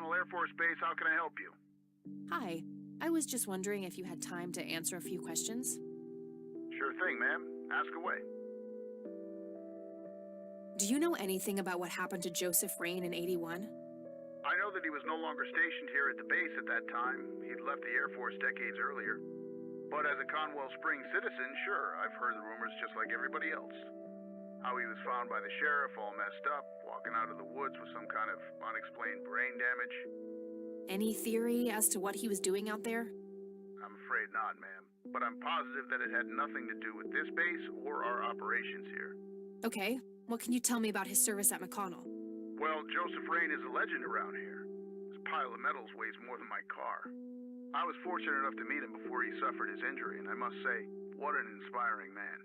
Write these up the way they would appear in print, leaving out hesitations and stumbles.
McConnell Air Force Base, how can I help you? Hi, I was just wondering if you had time to answer a few questions. Sure thing, ma'am. Ask away. Do you know anything about what happened to Joseph Rain in '81? I know that he was no longer stationed here at the base at that time. He'd left the Air Force decades earlier. But as a Conwell Springs citizen, sure, I've heard the rumors just like everybody else. How he was found by the sheriff all messed up, walking out of the woods with some kind of unexplained brain damage. Any theory as to what he was doing out there? I'm afraid not, ma'am. But I'm positive that it had nothing to do with this base or our operations here. Okay, what can you tell me about his service at McConnell? Well, Joseph Rain is a legend around here. This pile of metals weighs more than my car. I was fortunate enough to meet him before he suffered his injury, and I must say, what an inspiring man.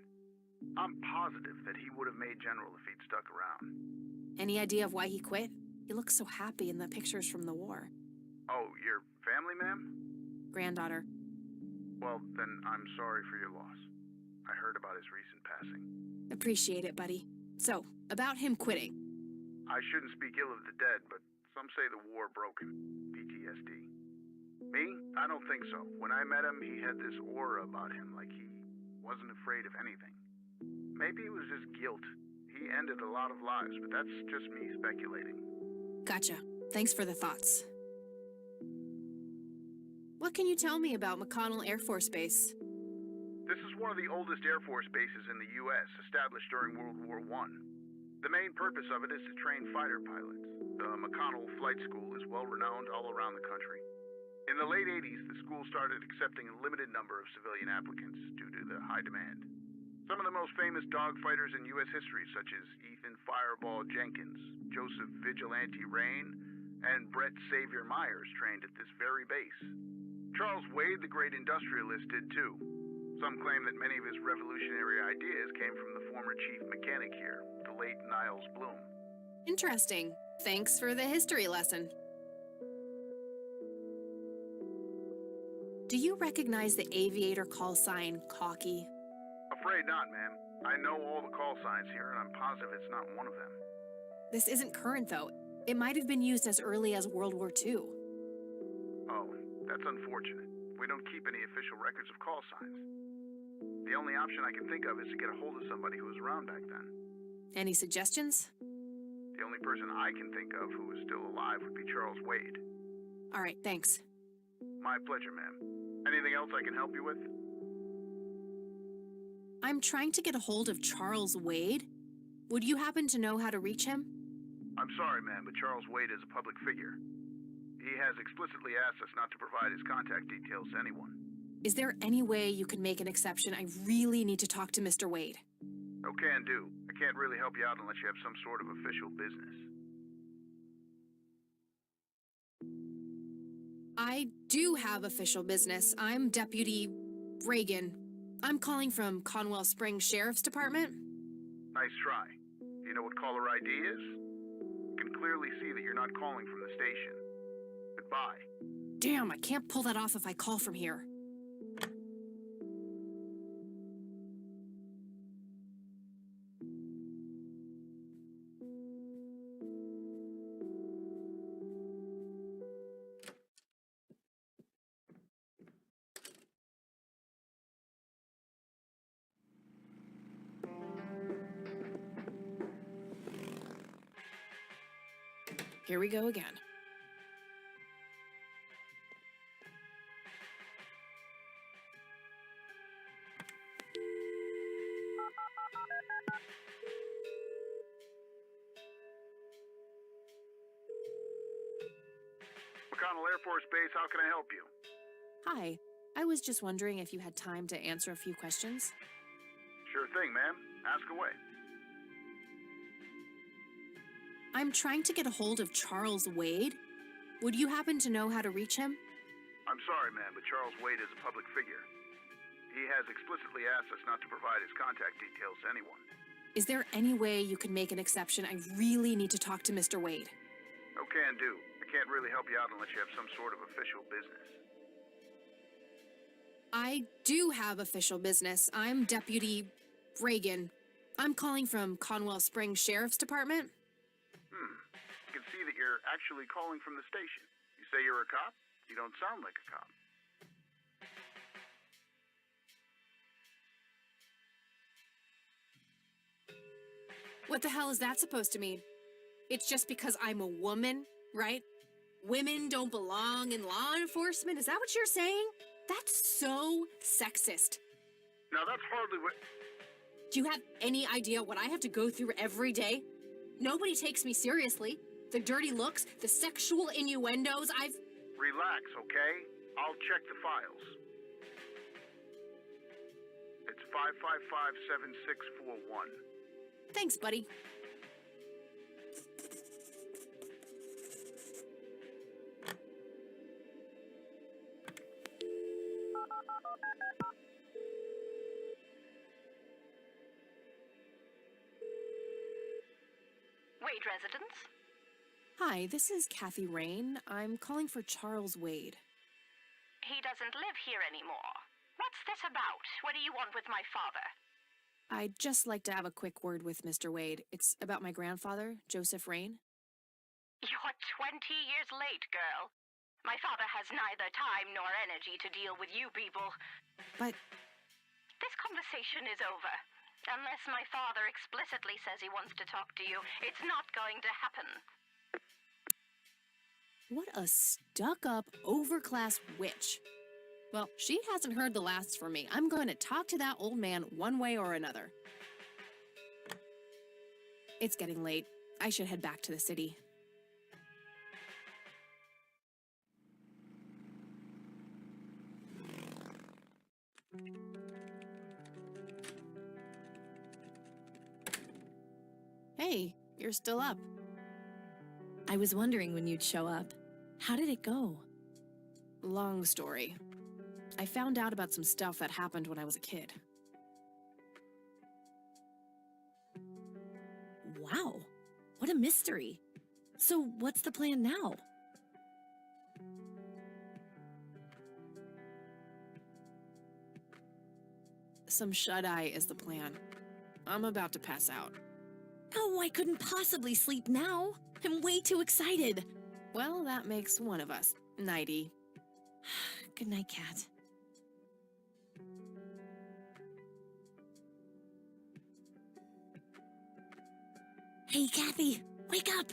I'm positive that he would have made General if he'd stuck around. Any idea of why he quit? He looks so happy in the pictures from the war. Oh, your family, ma'am? Granddaughter. Well, then I'm sorry for your loss. I heard about his recent passing. Appreciate it, buddy. So, about him quitting. I shouldn't speak ill of the dead, but some say the war broke him. PTSD. Me? I don't think so. When I met him, he had this aura about him, like he wasn't afraid of anything. Maybe it was just guilt. He ended a lot of lives, but that's just me speculating. Gotcha. Thanks for the thoughts. What can you tell me about McConnell Air Force Base? This is one of the oldest Air Force bases in the U.S., established during World War I. The main purpose of it is to train fighter pilots. The McConnell Flight School is well-renowned all around the country. In the late 80s, the school started accepting a limited number of civilian applicants due to the high demand. Some of the most famous dogfighters in U.S. history, such as Ethan Fireball Jenkins, Joseph Vigilante Rain, and Brett Savior Myers, trained at this very base. Charles Wade, the great industrialist, did too. Some claim that many of his revolutionary ideas came from the former chief mechanic here, the late Niles Bloom. Interesting. Thanks for the history lesson. Do you recognize the aviator call sign, Cocky? Afraid not, ma'am. I know all the call signs here, and I'm positive it's not one of them. This isn't current, though. It might have been used as early as World War II. Oh, that's unfortunate. We don't keep any official records of call signs. The only option I can think of is to get a hold of somebody who was around back then. Any suggestions? The only person I can think of who is still alive would be Charles Wade. All right, thanks. My pleasure, ma'am. Anything else I can help you with? I'm trying to get a hold of Charles Wade. Would you happen to know how to reach him? I'm sorry, ma'am, but Charles Wade is a public figure. He has explicitly asked us not to provide his contact details to anyone. Is there any way you can make an exception? I really need to talk to Mr. Wade. No can do. I can't really help you out unless you have some sort of official business. I do have official business. I'm Deputy Reagan. I'm calling from Conwell Springs Sheriff's Department. Nice try. Do you know what caller ID is? You can clearly see that you're not calling from the station. Goodbye. Damn, I can't pull that off if I call from here. Here we go again. McConnell Air Force Base, how can I help you? Hi, I was just wondering if you had time to answer a few questions. Sure thing, ma'am. Ask away. I'm trying to get a hold of Charles Wade. Would you happen to know how to reach him? I'm sorry, ma'am, but Charles Wade is a public figure. He has explicitly asked us not to provide his contact details to anyone. Is there any way you can make an exception? I really need to talk to Mr. Wade. No can do. I can't really help you out unless you have some sort of official business. I do have official business. I'm Deputy Reagan. I'm calling from Conwell Springs Sheriff's Department. You can see that you're actually calling from the station. You say you're a cop? You don't sound like a cop. What the hell is that supposed to mean? It's just because I'm a woman, right? Women don't belong in law enforcement? Is that what you're saying? That's so sexist. Now that's hardly what... Do you have any idea what I have to go through every day? Nobody takes me seriously. The dirty looks, the sexual innuendos, Relax, okay? I'll check the files. It's 555-7641. Thanks, buddy. Wade residence? Hi, this is Kathy Rain. I'm calling for Charles Wade. He doesn't live here anymore. What's this about? What do you want with my father? I'd just like to have a quick word with Mr. Wade. It's about my grandfather, Joseph Rain. You're 20 years late, girl. My father has neither time nor energy to deal with you people. But This conversation is over. Unless my father explicitly says he wants to talk to you, it's not going to happen. what a stuck-up, overclass witch. Well, she hasn't heard the last from me. I'm going to talk to that old man one way or another. It's getting late. I should head back to the city. Hey, you're still up. I was wondering when you'd show up. How did it go? Long story. I found out about some stuff that happened when I was a kid. Wow, what a mystery. So what's the plan now? Some shut-eye is the plan. I'm about to pass out. Oh, I couldn't possibly sleep now. I'm way too excited. Well, that makes one of us. Nighty. Good night, Kat. Hey, Kathy, wake up!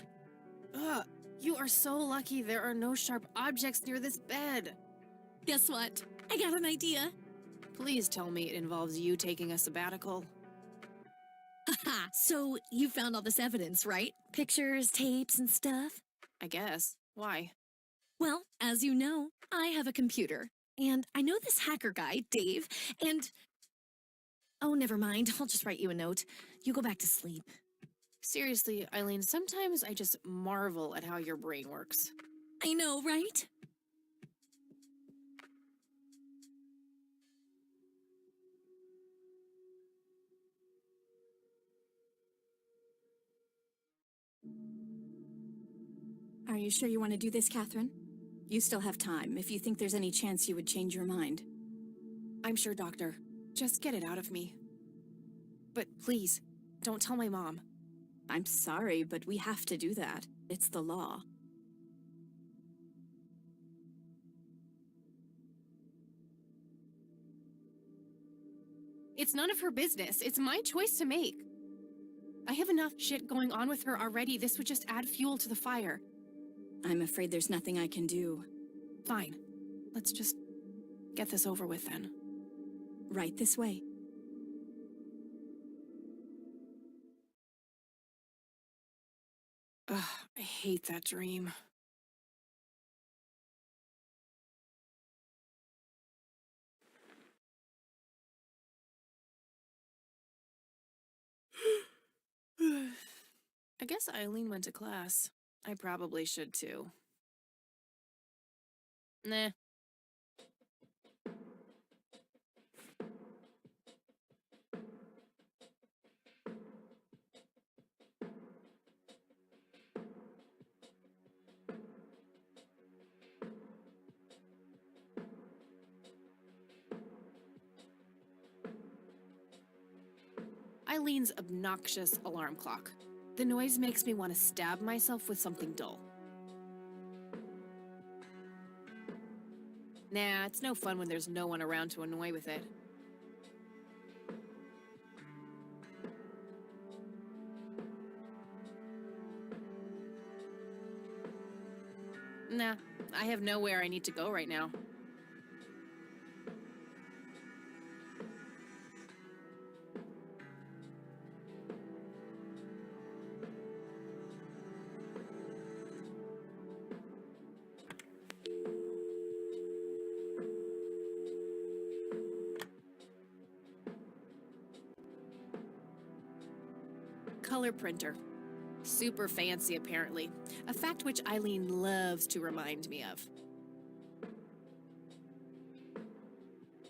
Ugh, you are so lucky there are no sharp objects near this bed. Guess what? I got an idea. Please tell me it involves you taking a sabbatical. Haha, so you found all this evidence, right? Pictures, tapes, and stuff? I guess. Why? Well, as you know, I have a computer. And I know this hacker guy, Dave, and... Oh, never mind. I'll just write you a note. You go back to sleep. Seriously, Eileen, sometimes I just marvel at how your brain works. I know, right? Are you sure you want to do this, Catherine? You still have time, if you think there's any chance you would change your mind. I'm sure, Doctor. Just get it out of me. But please, don't tell my mom. I'm sorry, but we have to do that. It's the law. It's none of her business. It's my choice to make. I have enough shit going on with her already. This would just add fuel to the fire. I'm afraid there's nothing I can do. Fine. Let's just get this over with then. Right this way. Ugh, I hate that dream. I guess Eileen went to class. I probably should too. Nah. Eileen's obnoxious alarm clock. The noise makes me want to stab myself with something dull. Nah, it's no fun when there's no one around to annoy with it. Nah, I have nowhere I need to go right now. Color printer. Super fancy, apparently. A fact which Eileen loves to remind me of.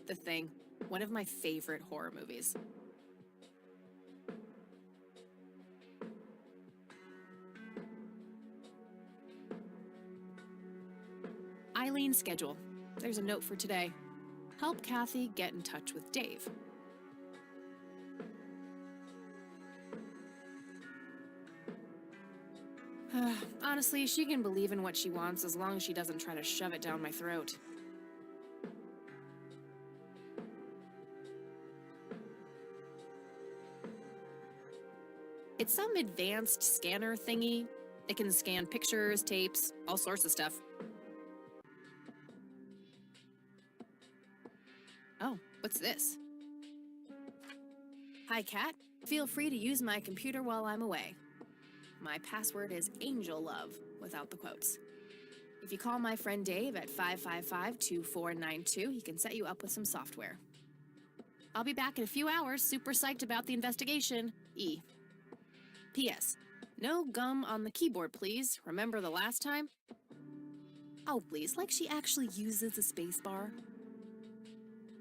The Thing. One of my favorite horror movies. Eileen's schedule. There's a note for today. Help Kathy get in touch with Dave. Honestly, she can believe in what she wants as long as she doesn't try to shove it down my throat. It's some advanced scanner thingy. It can scan pictures, tapes, all sorts of stuff. Oh, what's this? Hi, Kat. Feel free to use my computer while I'm away. My password is AngelLove, without the quotes. If you call my friend Dave at 555-2492, he can set you up with some software. I'll be back in a few hours, super psyched about the investigation. E. P.S. No gum on the keyboard, please. Remember the last time? Oh, please, like she actually uses a spacebar.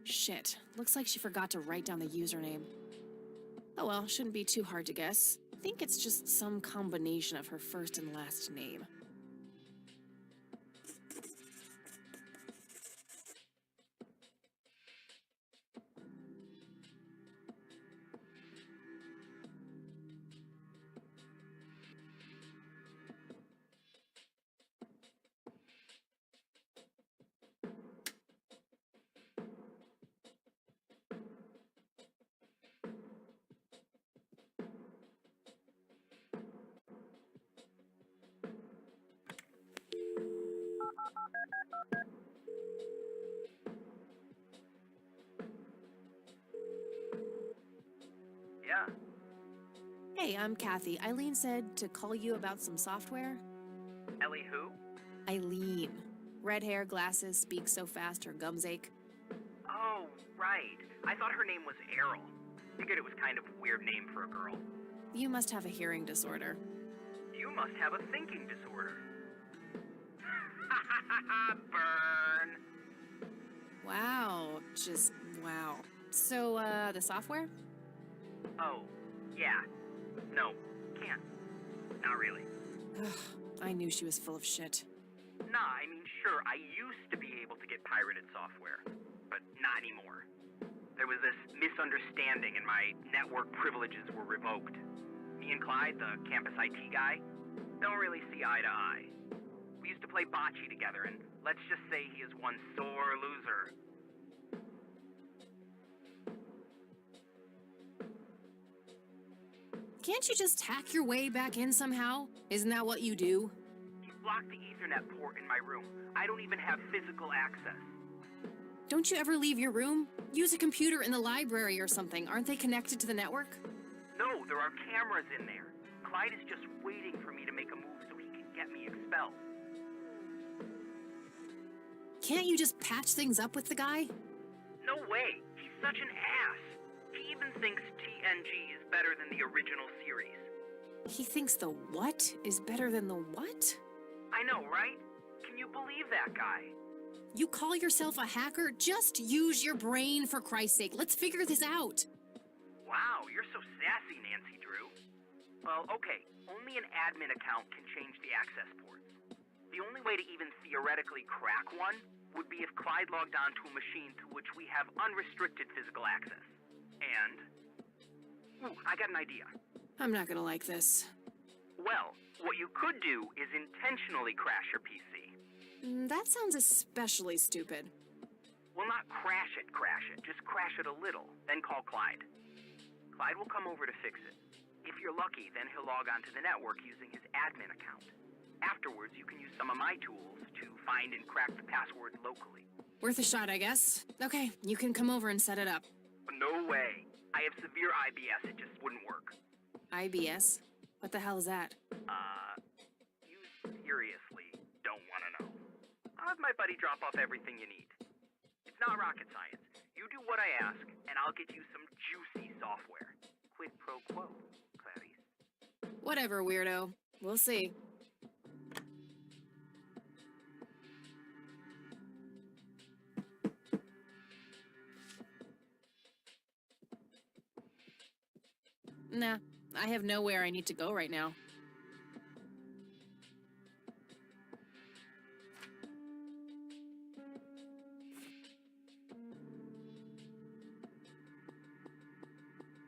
Shit, looks like she forgot to write down the username. Oh well, shouldn't be too hard to guess. I think it's just some combination of her first and last name. Yeah. Hey, I'm Kathy. Eileen said to call you about some software. Ellie who? Eileen. Red hair, glasses, speaks so fast her gums ache. Oh, right. I thought her name was Errol. Figured it was kind of a weird name for a girl. You must have a hearing disorder. You must have a thinking disorder. Burn. Wow, just wow. So, the software? Oh, yeah. No, can't. Not really. I knew she was full of shit. Nah, I mean, sure, I used to be able to get pirated software, but not anymore. There was this misunderstanding and my network privileges were revoked. Me and Clyde, the campus IT guy, don't really see eye to eye. We used to play bocce together, and let's just say he is one sore loser. Can't you just hack your way back in somehow? Isn't that what you do? He blocked the Ethernet port in my room. I don't even have physical access. Don't you ever leave your room? Use a computer in the library or something. Aren't they connected to the network? No, there are cameras in there. Clyde is just waiting for me to make a move so he can get me expelled. Can't you just patch things up with the guy? No way. He's such an ass. He even thinks TNG is better than the original series. He thinks the what is better than the what? I know, right? Can you believe that guy? You call yourself a hacker? Just use your brain, for Christ's sake. Let's figure this out. Wow, you're so sassy, Nancy Drew. Well, okay, only an admin account can change the access ports. The only way to even theoretically crack one would be if Clyde logged onto a machine to which we have unrestricted physical access. And... ooh, I got an idea. I'm not gonna like this. Well, what you could do is intentionally crash your PC. That sounds especially stupid. Well, not crash it, just crash it a little, then call Clyde. Clyde will come over to fix it. If you're lucky, then he'll log onto the network using his admin account. Afterwards, you can use some of my tools to find and crack the password locally. Worth a shot, I guess. Okay, you can come over and set it up. No way. I have severe IBS, it just wouldn't work. IBS? What the hell is that? You seriously don't want to know. I'll have my buddy drop off everything you need. It's not rocket science. You do what I ask, and I'll get you some juicy software. Quid pro quo, Clarice. Whatever, weirdo. We'll see. Nah, I have nowhere I need to go right now.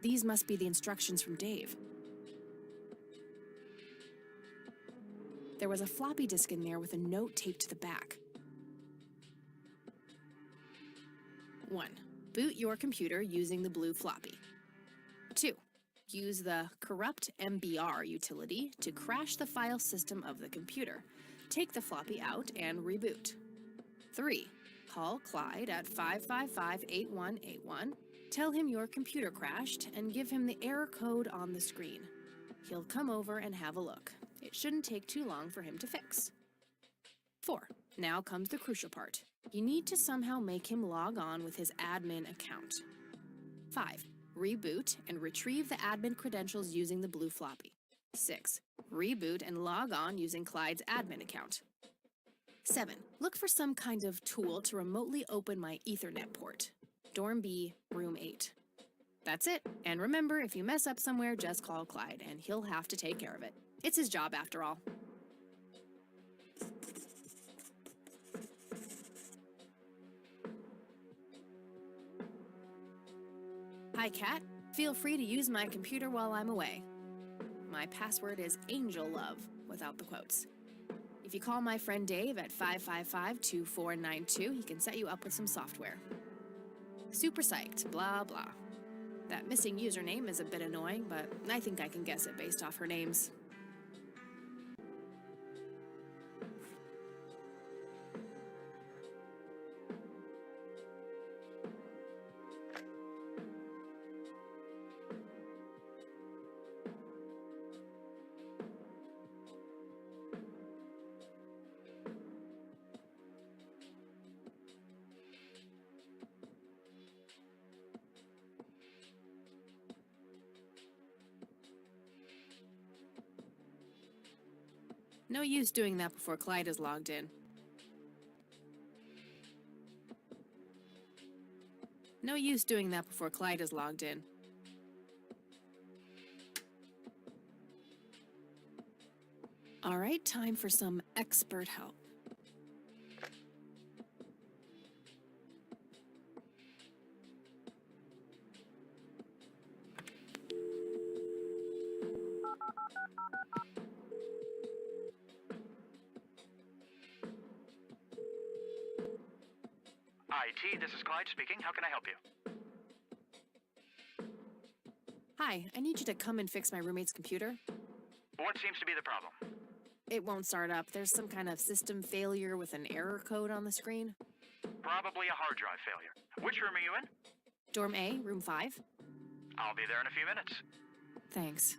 These must be the instructions from Dave. There was a floppy disk in there with a note taped to the back. 1. Boot your computer using the blue floppy. 2. Use the corrupt MBR utility to crash the file system of the computer. Take the floppy out and reboot. 3. Call Clyde at 555-8181. Tell him your computer crashed and give him the error code on the screen. He'll come over and have a look. It shouldn't take too long for him to fix. 4. Now comes the crucial part. You need to somehow make him log on with his admin account. 5. Reboot and retrieve the admin credentials using the blue floppy. 6. Reboot and log on using Clyde's admin account. 7. Look for some kind of tool to remotely open my Ethernet port. Dorm B, room 8. That's it. And remember, if you mess up somewhere, just call Clyde, and he'll have to take care of it. It's his job, after all. Hi, Kat. Feel free to use my computer while I'm away. My password is Angel Love, without the quotes. If you call my friend Dave at 555-2492, he can set you up with some software. Super psyched, blah, blah. That missing username is a bit annoying, but I think I can guess it based off her names. No use doing that before Clyde is logged in. No use doing that before Clyde is logged in. All right, time for some expert help. IT, this is Clyde speaking. How can I help you? Hi, I need you to come and fix my roommate's computer. What seems to be the problem? It won't start up. There's some kind of system failure with an error code on the screen. Probably a hard drive failure. Which room are you in? Dorm A, room 5. I'll be there in a few minutes. Thanks.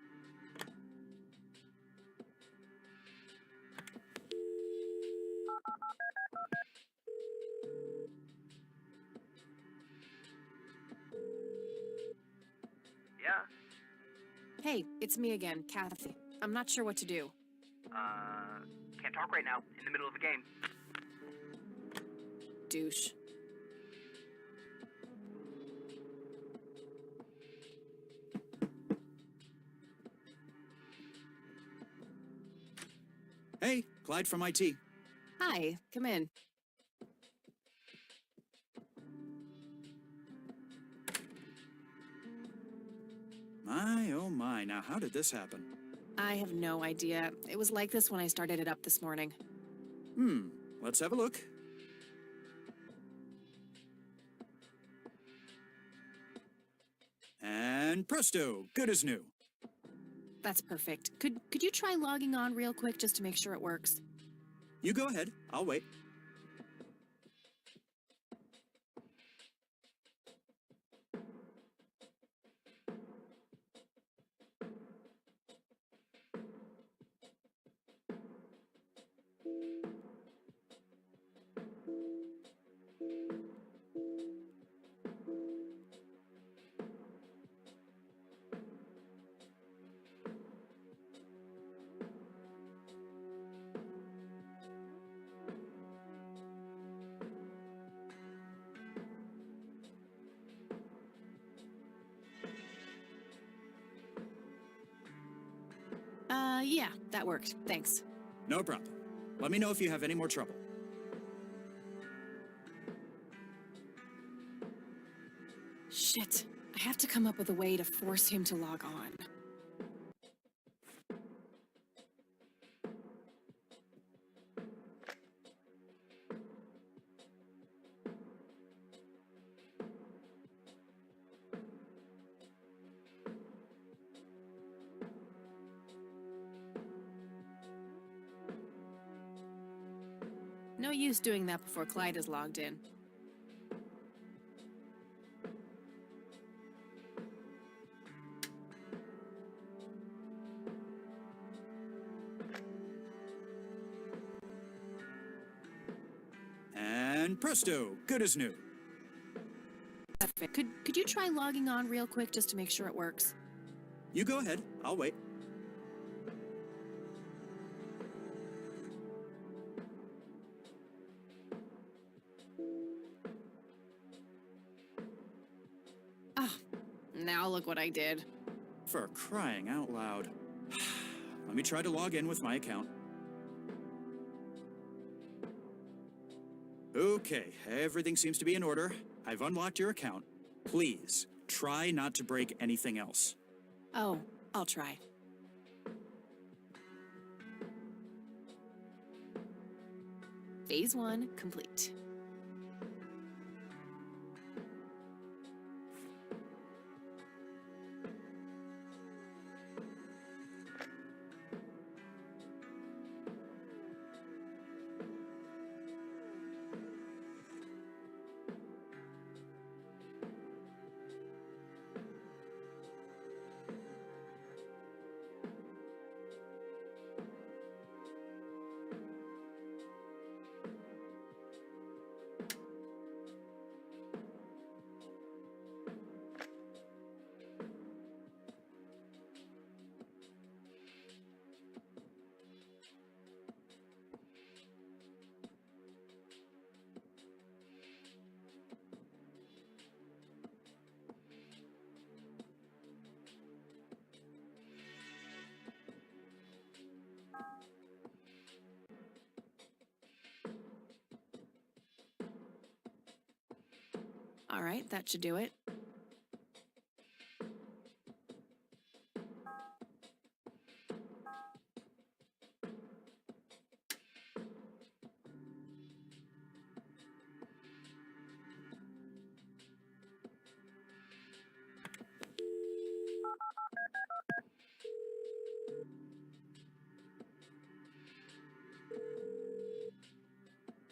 Yeah? Hey, it's me again, Kathy. I'm not sure what to do. Can't talk right now. In the middle of a game. Douche. Hey, Clyde from IT. Hi, come in. My, oh my, now how did this happen? I have no idea. It was like this when I started it up this morning. Let's have a look. And presto, good as new. That's perfect. Could you try logging on real quick just to make sure it works? You go ahead, I'll wait. Yeah, that worked. Thanks. No problem. Let me know if you have any more trouble. Shit. I have to come up with a way to force him to log on. No use doing that before Clyde is logged in. And presto, good as new. Perfect. Could you try logging on real quick just to make sure it works? You go ahead, I'll wait. Now look what I did. For crying out loud. Let me try to log in with my account. Okay, everything seems to be in order. I've unlocked your account. Please, try not to break anything else. Oh, I'll try. Phase 1 complete. All right, that should do it.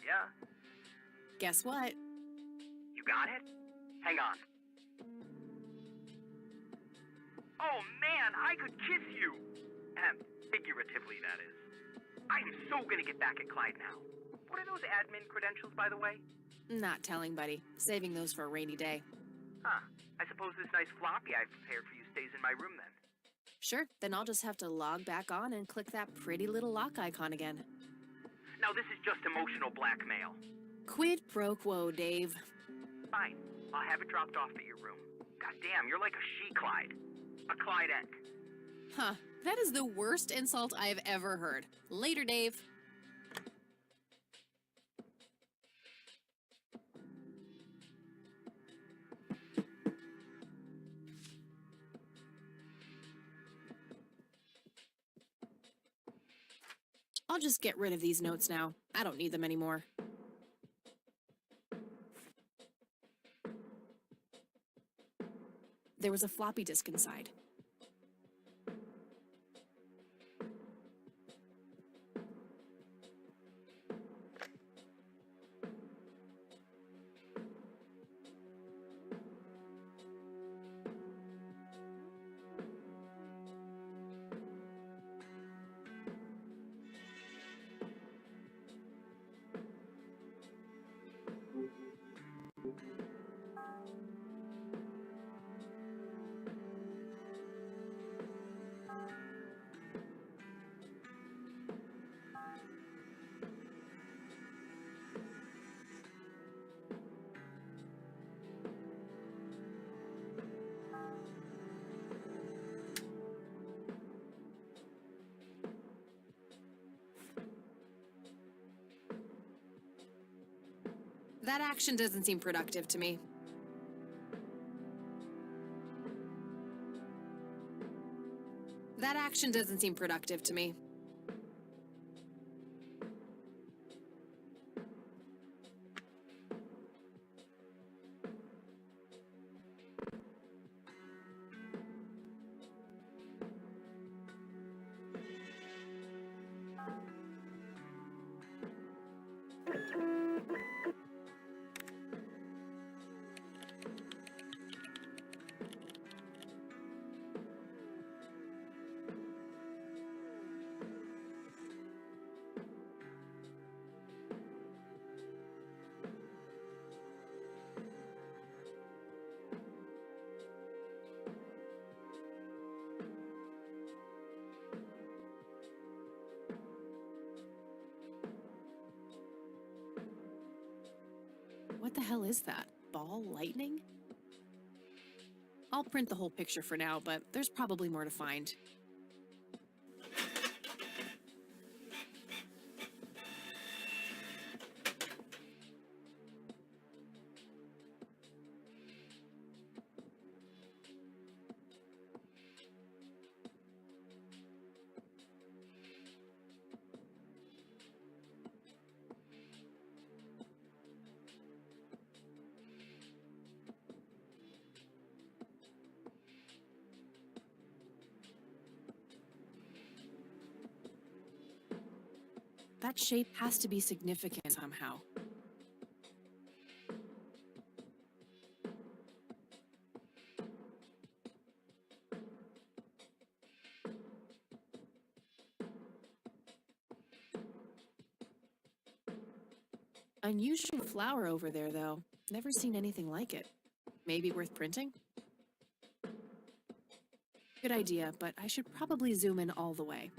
Yeah, Guess what? you got it? Hang on. Oh man, I could kiss you! Figuratively, that is. I'm so gonna get back at Clyde now. What are those admin credentials, by the way? Not telling, buddy. Saving those for a rainy day. Huh. I suppose this nice floppy I've prepared for you stays in my room then. Sure, then I'll just have to log back on and click that pretty little lock icon again. Now this is just emotional blackmail. Quid pro quo, Dave. Fine. I'll have it dropped off at your room. God damn, you're like a she-Clyde. A Clyde-ette. Huh, that is the worst insult I've ever heard. Later, Dave. I'll just get rid of these notes now. I don't need them anymore. There was a floppy disk inside. That action doesn't seem productive to me. That action doesn't seem productive to me. What the hell is that? Ball lightning? I'll print the whole picture for now, but there's probably more to find. That shape has to be significant somehow. Unusual flower over there, though. Never seen anything like it. Maybe worth printing? Good idea, but I should probably zoom in all the way.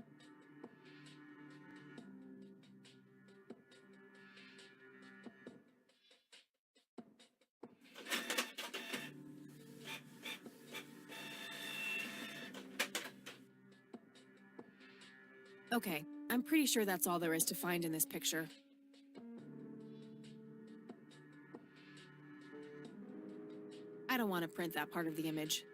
Okay, I'm pretty sure that's all there is to find in this picture. I don't want to print that part of the image.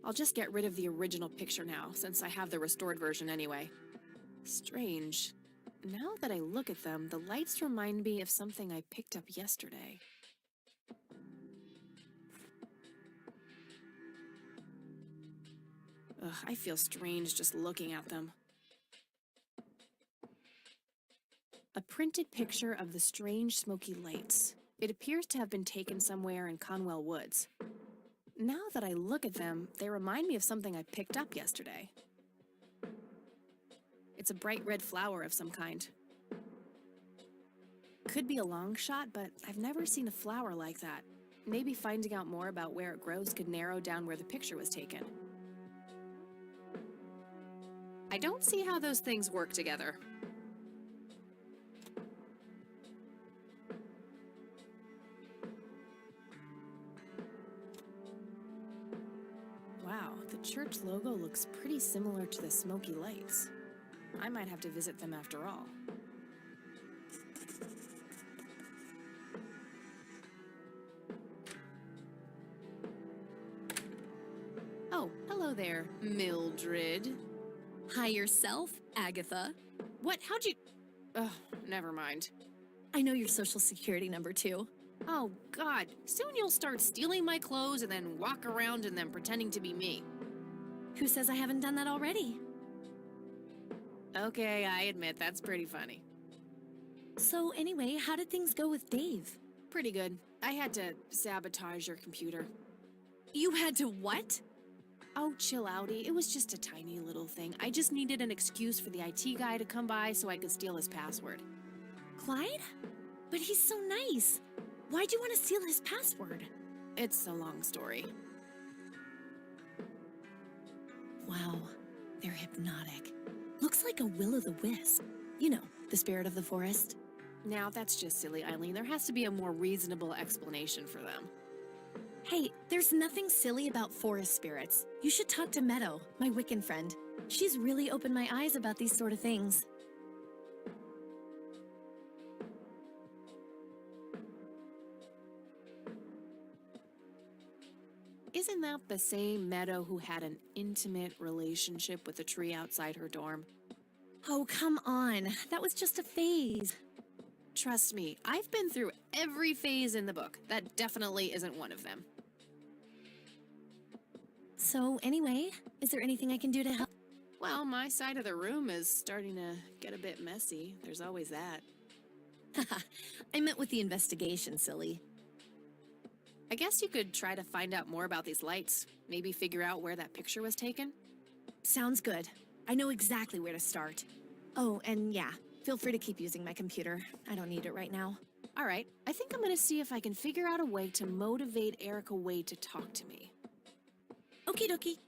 I'll just get rid of the original picture now, since I have the restored version anyway. Strange. Now that I look at them, the lights remind me of something I picked up yesterday. Ugh, I feel strange just looking at them. A printed picture of the strange smoky lights. It appears to have been taken somewhere in Conwell Woods. Now that I look at them, they remind me of something I picked up yesterday. It's a bright red flower of some kind. Could be a long shot, but I've never seen a flower like that. Maybe finding out more about where it grows could narrow down where the picture was taken. I don't see how those things work together. Wow, the church logo looks pretty similar to the smoky lights. I might have to visit them after all. Oh, hello there, Mildred. Hi yourself, Agatha. What? How'd you... Oh, never mind. I know your social security number too. Oh, God. Soon you'll start stealing my clothes and then walk around in them pretending to be me. Who says I haven't done that already? Okay, I admit that's pretty funny. So anyway, how did things go with Dave? Pretty good. I had to sabotage your computer. You had to what? Oh, chill outy. It was just a tiny little thing. I just needed an excuse for the IT guy to come by so I could steal his password. Clyde? But he's so nice. Why'd you want to steal his password? It's a long story. Wow, they're hypnotic. Looks like a will-o'-the-wisp. You know, the spirit of the forest. Now, that's just silly, Eileen. There has to be a more reasonable explanation for them. Hey, there's nothing silly about forest spirits. You should talk to Meadow, my Wiccan friend. She's really opened my eyes about these sort of things. Isn't that the same Meadow who had an intimate relationship with a tree outside her dorm? Oh, come on. That was just a phase. Trust me, I've been through every phase in the book. That definitely isn't one of them. So anyway, is there anything I can do to help? Well, my side of the room is starting to get a bit messy. There's always that. Haha, I meant with the investigation, silly. I guess you could try to find out more about these lights. Maybe figure out where that picture was taken. Sounds good. I know exactly where to start. Oh, and yeah, feel free to keep using my computer. I don't need it right now. All right, I think I'm gonna see if I can figure out a way to motivate Erica Wade to talk to me. Okie dokie.